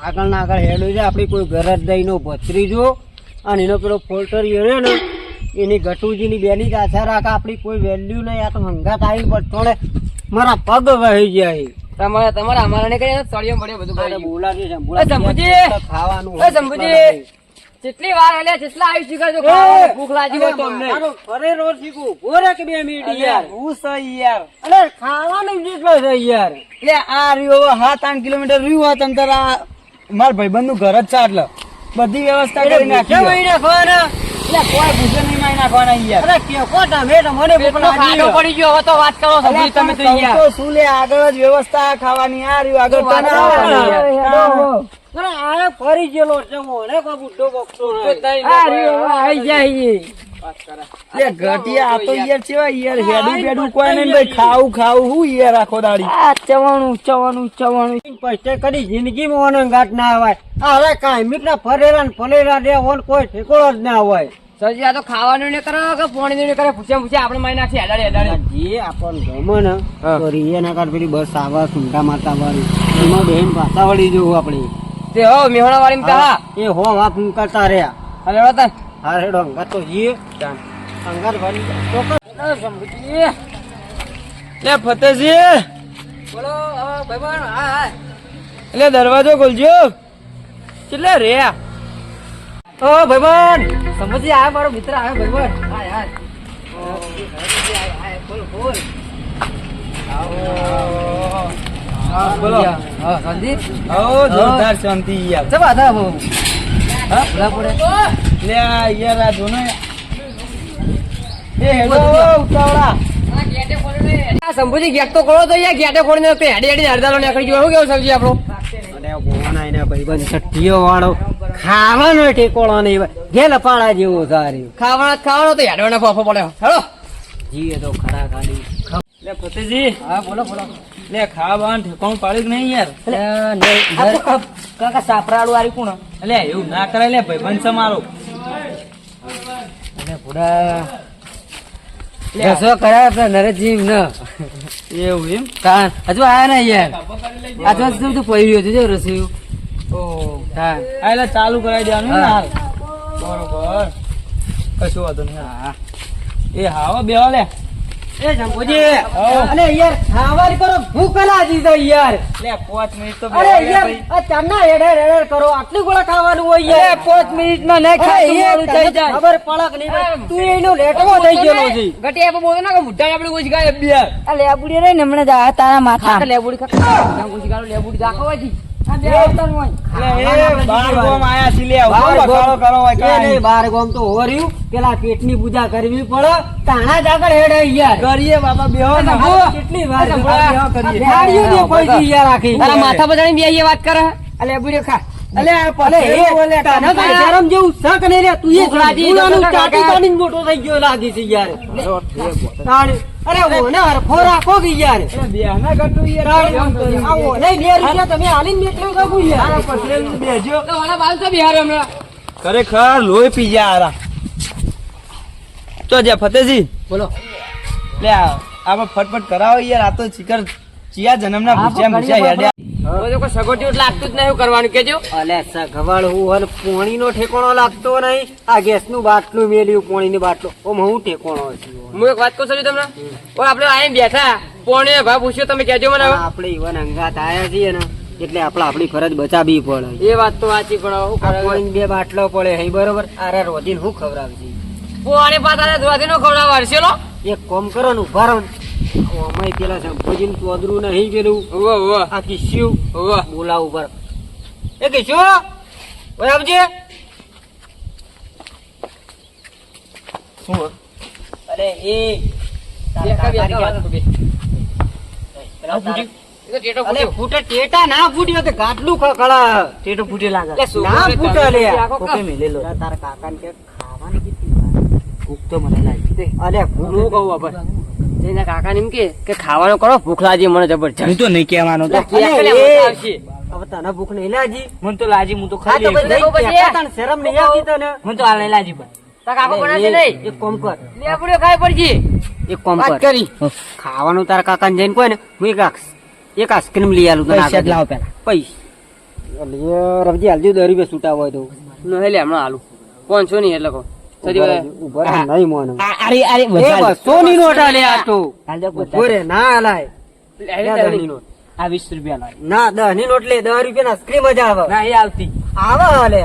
આગળ ના આગળ હેડું છે આપડી કોઈ ઘર જ દઈ નો ભત્રીજો અને એનો પેલો ફોલ્ટર રહ્યો ને એની ગટુજીની બેની જ આશા રાખે આપડી કોઈ વેલ્યુ નહીં. આ તો હંગાત આવી પડે મારા પગ વહી જાય. તમારે અમારા ને કરી સળિયો મળ્યો બધું કરી બોલાવી છે ખાવાનું જેટલી વાર આલ્યા જેટલા આવી શીખર જો ખાવાનું ભૂખ લાગી હોય તો અમને અરે રોજ શીખું બોરે કે 2 મિનિટ યાર હું સહી યાર અરે ખાવાનું જેટલો છે યાર. એટલે આ રહ્યો 7-8 કિલોમીટર રહ્યું હોત અંતર આ મારા ભાઈબંધ નું ઘર જ છે એટલે બધી વ્યવસ્થા કરી નાખી મહી નાખવાના એટલે કોઈ ભૂસે નહીં મારી નાખવાના યાર. અરે કે કોટા મેડમ મને ભૂખ લાગી પડી ગયો હવે તો વાત કરો સમજી તમે તો યાર તો શું લે આગળ જ વ્યવસ્થા ખાવાની આ રહ્યું આગળ તો ના આવવાની યાર. અરે આ ફરી ગયેલો છે મોને કોઈ બુડ્ઢો બકતો આ રહ્યો આવી જાય લે ઘટિયા આ તો યાર છે યાર હેડું બેડું કોઈ નહીં ભાઈ ખાવું હું યાર આખો દાડી આ ચવાણું પૈસે કદી જિંદગીમાં ઓને ગાંઠ ના આવાય. અરે કાંઈ મીઠા ફરેલા ને ફલેલા રે ઓન કોઈ ઠેકોળો જ ના હોય. સરજી આ તો ખાવાનું ને કરે કે પાણી ને કરે પૂછે આપણે મારી નાખી હેડાડે જે આપણ ગમે ને તો રીએ ના કાઢ પેલી બસ આવા સુંટા માતા વાળી એમાં બેન પાછા વળી જવું આપડે તે હો મેહોણા વાળી કહા એ હો વાત કરતા રહ્યા. અરે વતન હા રેડો અંગાત તો જીએ અંગાત વાળી સમજી લે ફતેજી બોલો ભાઈબંધ હા એટલે દરવાજો ખોલજો કેટલે રે ઓ ભાઈબંધ સમજી આ મારો મિત્ર આવ્યો ભાઈબંધ હાય હાય બોલ બોલો હા સંદીપ ઓ જોરદાર શાંતિ યાર ચા બાધા બહુ હા ભલા પડે લે યાર આ જો ને એ હેડો ઉતાવળા સંભુજી ગેટ તો ખોલો તો યાર ગેટે ખોલીને હેડી અડધાલો નીકળી ગયો શું કેવું સમજી આપણો અને ભોના એને ભાઈબંધ છઠ્ઠીઓ વાળો ખાવાનો ઠેકોળો નહીં ઘેલ પાડા જેવો સારી ખાવાનો તો હેડવાનો ફોફો પડે હેડો જીએ તો ખરા ખાલી લે ફતેજી હા બોલો લે ખાવાનું ઠેકોણું પાડ્યું કે નહીં યાર કાકા સાપરાળું આરી કોણ એટલે એવું ના કરાય લે ભાઈબંધ છે મારો અને પૂરા રસો કરાય આપડે નરેશજી ન એવું એમ કાન હજુ આયા ને યાર આજુ તું પહેર્યું હતું જો રસોઈ ઓ હા એટલે ચાલુ કરાવી દેવાનું ને હાલ બરોબર કશું વાંધો નહીં હા એ હાવા બેહો લે એ જંબુજી અરે યાર ખાવાની કરો ભૂખ લાગી જાય યાર લે 5 મિનિટ તો અરે યાર આ ચાના હેડે કરો આટલી ગોળા ખાવાનું હોય યાર 5 મિનિટ માં ન ખાય મોડું થઈ જાય ખબર પડક નહીં તું એનો લેટવો થઈ ગયો છે ગટી આપે બોલે ના કે મુઢા આપણે કોઈ ગાય બે આ લેબુડી રે ને હમણાં જા તારા માથા લેબુડી ખા કોઈ ગાલો લેબુડી દાખવાથી આ બે આવતા હોય એ બાર ગોમ આયા છે લે આવો બગાડો કરો હોય કે નહીં બાર ગોમ તો હોર્યું પેલા પેટની પૂજા કરવી પડે તાણા જ આગળ હેડે યાર કરીએ બાબા બેહો ને કેટલી વાર બેહો કરીએ ગાડીઓ દે કોઈ યાર આખી તારા માથા પર જણી બે વાત કરે આ લેબુડી ખા અલે ભલે એ બોલે તને કઈ શરમ જેવું શક નહીં રે તું એ ગુલાનું ચાટી પાડીને મોટો થઈ ગયો લાગી છે યાર તાળી અરે ઓને હરખો રાખો કે યાર બેહના ગટુ યાર આવો નહીં 2 રૂપિયા તમે હાલીને બેઠો કાબુ યાર આ પસરેલ બેજો તો વાળા બાલ તો બિહાર હમણાં ખરેખર લોહી પી જા આરા તો જા ફતેજી બોલો લે આપણે ફટફટ કરાવો યાર આ તો ચિકર ચિયા જન્મના ભૂસ્યા હેડ્યા તો કોઈ સગોટી એટલે લાગતું જ નહીં કરવાનું કેજો અલે સગવડ હું હલ પોણીનો ઠેકોણો લાગતો નહીં આ ગેસનું બાટલું મેલ્યું પોણીની બાટલો ઓમ હું ઠેકોણો છું હું એક વાત કહું છું તમને ઓય આપણે આઈને બેઠા પોણે ભાવ પૂછ્યો તમે કહેજો મને હવે. આપણે ઈવન અંગાત આયા છીએ ને એટલે આપણે આપણી ફરજ બચાવવી પડે એ વાત તો સાચી પણ હું આ પોણી 2 બાટલો પડે હઈ બરોબર આરે રોજીન હું ખવરાવજી પોણે પાતા ધોવાથી નો ખવડાવ હરશેલો એક કોમ કરો ને ઉભા રહો ઓમય પેલા સંભોજીન ચોદરું નહીં પેલું ઓવો ઓવો આ કિસ્યું ઓવો બોલાવ ઉપર એ કિસ્યું ઓય આવજે શું અરે એ ફૂટે ટેટા ના ફૂટ્યો તો ગાટલું કળા ટેટો ફૂટે લાગે ના ફૂટે લે કોકે મેલેલો તારા કાકાને કે ખાવાની કેટલી ભૂખ તો મને લાગી અરે ભૂખ હું કહું બાપા જેના કાકા એમ કે ખાવાનું કરો ભૂખ લાગી મને જબરજસ્ત હું તો નહીં કહેવાનો હવે તને ભૂખ નહીં લાગી મને તો લાજી હું તો ખાઈ શરમ નહીં આવતી તને હું તો હાલ નહીં લાજી પણ તા કાકો બનાવશે નહીં એક કોમ કર લેબુડીઓ ખાઈ પડજી એક કોમ વાત કર કરી ખાવાનું તારા કાકાને જઈને કોઈ ને હું એક આઈસ્ક્રીમ લઈ આલું તને પૈસા જ લાવો પેલા. પૈસા રમજી હાલજો 10 રૂપિયા છૂટા હોય તો નહીં લે હમણાં હાલું 500 નહીં એટલે કહો ઉભા નહીં મોનો અરે અરે 200 ની નોટ આલે આ તો હાલજો ઓરે ના આલાય આ 20 રૂપિયા લાય ના 10 ની નોટ લે 10 રૂપિયા ના સ્ક્રીમ મજા આવે ના એ આવતી આવે હાલે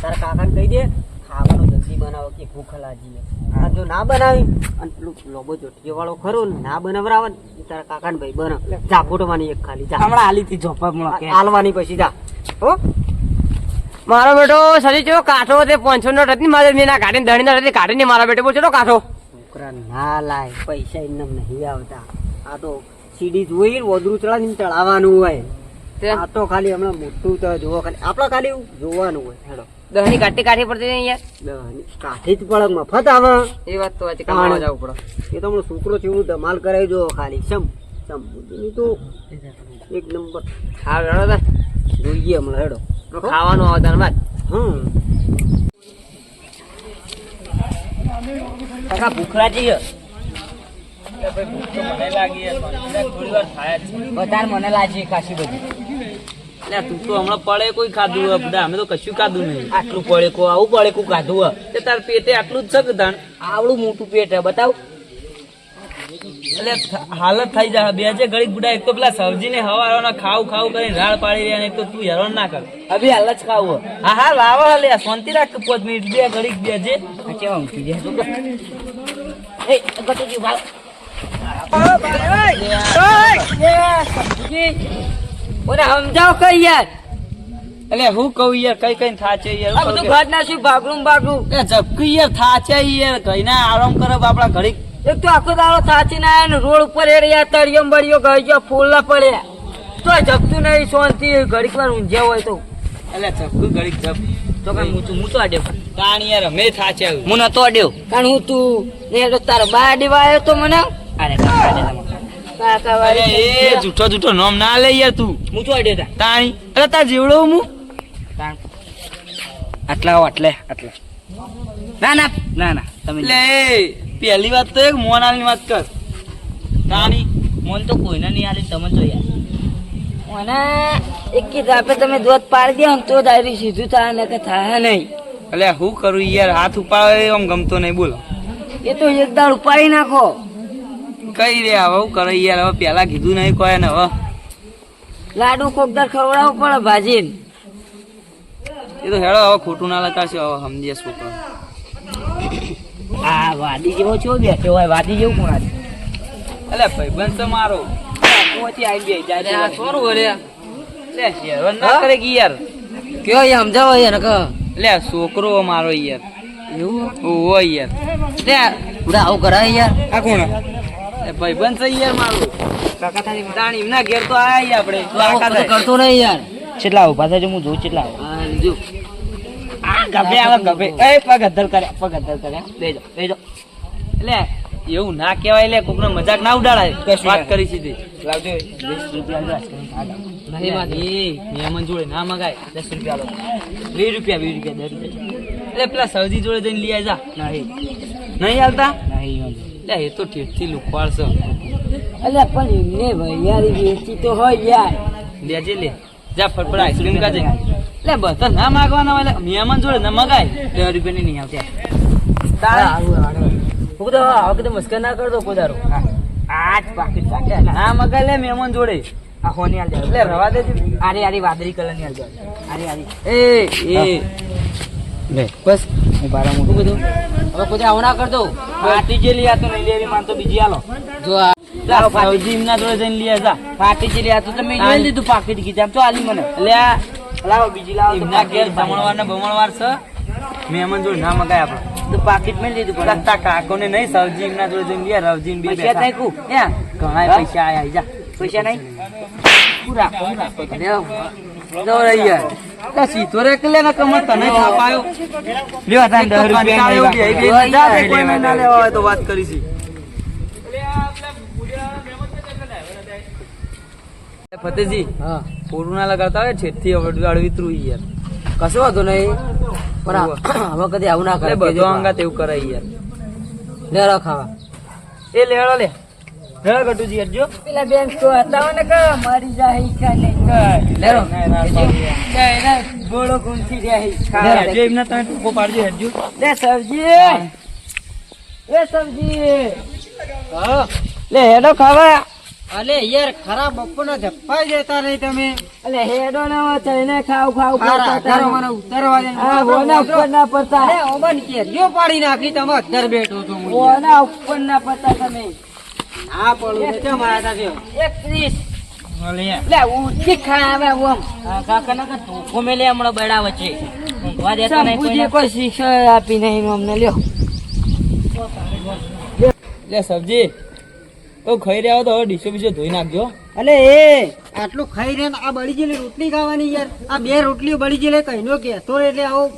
તારા કાકાને કહી દે ખાવાનું જલ્દી બનાવો કે ભૂખ લાગી આ જો ના બનાવી અને પેલું લોબો જોઠીઓ વાળો ખરો ને ના બનાવરાવે ને ઈ તારા કાકાને ભાઈ બને જા ફોટોમાંની એક ખાલી જા હમણાં હાલી થી ઝોપા મળો કે હાલવાની પછી જા હો મારો બેટો સરી જો કાઠો તે 500 નોટ હતી મારે મેના કાઢીને દણી નથી કાઢીને મારા બેટે બોલજો કાઠો છોકરા ના લાય પૈસા એમને નહીં આવતા આ તો સીડી જોઈ વદરું ચડાવીને ચડાવવાનું હોય આ તો ખાલી હમણાં મોટું તો જોવો ખાલી આપડે ખાલી જોવાનું હોય હેડો દહની કાઠી પડતી નહીં યાર કાઠી જ પડે મફત આવે એ વાત તો આજે કામમાં જવું પડે એ તો હમણાં છોકરો છે એવું ધમાલ કરાવી જો ખાલી સમ તો એક નંબર હા હેડો જોઈએ હમણાં હેડો ખાવાનું આવે તાર બાદ કાકા ભૂખ લાગી વધારે મને લાગી ખાસી બધી તું તો હમણાં પડે કોઈ ખાધું હોય બધા અમે તો કશું ખાધું નહીં આટલું પડે કો આવું પડે કો કાઢું હોય તે તાર પેટે આટલું જ છે કે તાણ આવડું મોટું પેટ હે બતાવ એટલે હાલત થઈ જાય બે જે ઘડીક બુડા એક તો પેલા સબ્જી ને હવારના ખાવ કરીને રાડ પાડી રહ્યા ને એક તો તું હેરાન ના કર હવે હાલ જ ખાવું હા લાવો લે શાંતિ રાખ 5 મિનિટ બે ઘડીક બે જે કેવા ઊંઘી જાય એ ગટુજી ભાવ ઓરે સમજાવ કઈ યાર એટલે હું કહું યાર કઈ થાચે યાર આ બધું ઘાટ નાખ્યું ભાગડું એ ઝબકી યાર થાચે યાર કઈ ના આરામ કરે આપડા ઘડીક એક તો આખો દાડો થાચી ના આયા ને રોડ ઉપર એડ્યા તળિયો બળિયો ગઈ ગયો ફૂલ ના પડ્યા તો જપતું નહીં શાંતિ ઘડીક વાર ઊંઝ્યા હોય તો એટલે ઝબકું ઘડીક ઝબ તો કઈ હું તો આડ્યો તાણ યાર અમે થાચે હું નતો આડ્યો કારણ હું તું ને તારો બા દેવા આવ્યો તો મને અરે કાકા અરે વાળી એ જૂઠો નામ ના લે યાર તું હું તો આડ્યો તા તાણી અરે તાર જેવડો હું આટલા ના તમે એટલે પહેલી વાત તો એક મોનાલ ની વાત કર તાણી મોન તો કોઈને નહીં આલે તમે તો યાર મને એક કીધું આપે તમે દૂધ પાડી દો ને તો દારી સીધું થાય ને કે થાય નહીં એટલે હું કરું યાર હાથ ઉપાડે આમ ગમતો નહીં બોલો એ તો એક દાળ ઉપાડી નાખો કઈ રે હવે હું કરે યાર હવે પેલા કીધું નહીં કોઈ ને હવે લાડુ કોકદાર ખવડાવવું પડે ભાજી એ તો હેડો હવે ખોટું ના લગાડશે હવે સમજીએ છોકરો આ વાદી જેવો છો બેઠો હોય વાદી જેવું કોણ આજે એટલે ભાઈબંધ છે મારો પહોંચી આવી જાય આ સોરું લે લે હેરાન ના કરે કે યાર કયો એ સમજાવો યાર કે લે છોકરો મારો યાર એવું ઓહો યાર લે ઉડા આવું કરાય યાર આ કોણ એ ભાઈબંધ છે યાર મારો કાકા થારી તાણી એમના ઘેર તો આયા આપણે કરતો નહીં યાર કેટલા ઉભા થાય હું જોઉં કેટલા હા જો આ ગભે આવે ગભે એ પગ અદ્ધર કરે બેજો એટલે એવું ના કહેવાય લે કોકનો મજાક ના ઉડાડાય વાત કરી સીધી લાવજો 20 રૂપિયા નહીં મહેમાન જોડે ના મગાય 10 રૂપિયા લો 20 રૂપિયા 10 રૂપિયા એટલે પેલા સૌજી જોડે જઈને લઈ જા નહીં હાલતા લે એ તો ઠેઠથી લુખવાડશે અલ્યા પણ એમને ભૈયારી વેચી તો હોય યાર લેજે લે જા ફટફટ આઈસ્ક્રીમ કાજે એટલે બધા ના માગવાના હોય એટલે મહેમાન જોડે ના મગાય 10 રૂપિયા નહીં આવતા હું તો હવે તો મસ્કર ના કરતો કોદારો આજ પાકીટ કાઢે ના મગાય લે મહેમાન જોડે આ હોની આલ દે એટલે રવા દેજો આરી વાદળી કલર ની આલ દે આરી એ લે બસ હું બારા મોટું બધું હવે કોઈ આવું ના કરતો પાર્ટી જે લઈ આતો નહીં લેવી માન તો બીજી આલો જો લાવો ફાઉજી એમના જોડે જઈને લઈ જા પાર્ટી જે લ્યા તો તમે લઈ લીધું પાકીટ કીધું તો આલી મને એટલે આ લાવો બીજી લાવો એમના ઘેર જમણવાર ને બમણવાર છે મહેમાન જોડે ના મગાય આપણે તો પાકીટ મેં લીધું પણ તા કાકોને નહીં સવજી એમના જોડે જઈને લઈ રવજી બે પૈસા થાય કુ ઘણા પૈસા આયા જા પૈસા નહીં પૂરા સીધો રે કે લે ને કમર તને છાપાયો લ્યો તાન 10 રૂપિયા કોઈ ના લેવા હોય તો વાત કરીશી ફતેજી હા પૂરું ના લગાડતા હોય છેટથી અડવી ત્રુ યાર કશો વાંધો નહીં પણ હવે કદી આવું ના કરે બધો અંગાત એવું કરાય યાર લે ખાવા એ લેડો લે ગટુજી હટજો પેલા બેન તો હતા ને કે મારી જાય ઈચ્છા નહીં લેરો. એને ગોળો ગુંથી રહ્યા લેરો, જો એમને તમે ટૂંકો પાડજો હેડજો. લે સબ્જી એ સબ્જી લે હેડો ખાવા અલે યાર ખરા બપોરના ધપ્પા જતા નહીં તમે અલે હેડો ના થઈને ખાવ ખાવ હારા, કરતા હારો મને ઉતરવા દે. આ ઓના ઉપર ના પડતા અલે ઓબન કેરીઓ પાડી નાખી તમે અંદર બેઠો છો હું યાર. ઓના ઉપર ના પડતા તમે હા પડું છે કેમ આયા તા તે? 31 લે ઊંચી ખાવે ઓમ કાકા ના ધોકો મેલે હમણાં બેડા વચ્ચે ઊંઘવા દેતા નહીં શંભુજી કોઈને. કોઈ શિક્ષણ આપી નહીં અમને લ્યો લે સબ્જી તો ખાઈ રહ્યા હો તો હવે ડીશો બીશો ધોઈ નાખજો. અલે એ આટલું ખાઈ રહ્યા ને આ બળી ગયેલી રોટલી ખાવાની યાર. આ બે રોટલીઓ બળી ગયેલી કઈનો કે તો એટલે આવું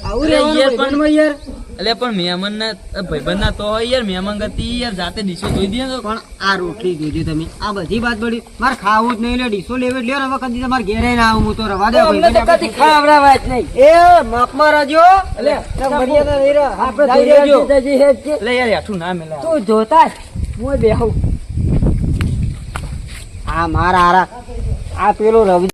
આવું અરે રહેવાનું યાર પણ- ભાઈબંધમાં યાર. એટલે પણ મહેમાન ના ભાઈબંધ ના તો હોય યાર, મહેમાન ગતિ યાર જાતે ડીશો ધોઈ દે તો. પણ આ રોટલી જોજો તમે આ બધી વાત બળી મારે ખાવું જ નહીં લે ડીસો લેવે લ્યો ને હવે કદી તમારે ઘેરે ના આવું હું તો રવા દે અમને તો કદી ખાવડાવા જ નહીં એ માપમાં રહેજો એટલે મર્યાદા નહીં રહે. આપણે જઈ રહેજો. ધીરે હેડ છે. એટલે યાર હેઠું ના મેલે. તું જોતા જ, હું બેહું આ મારા હારા આ પેલો રવિ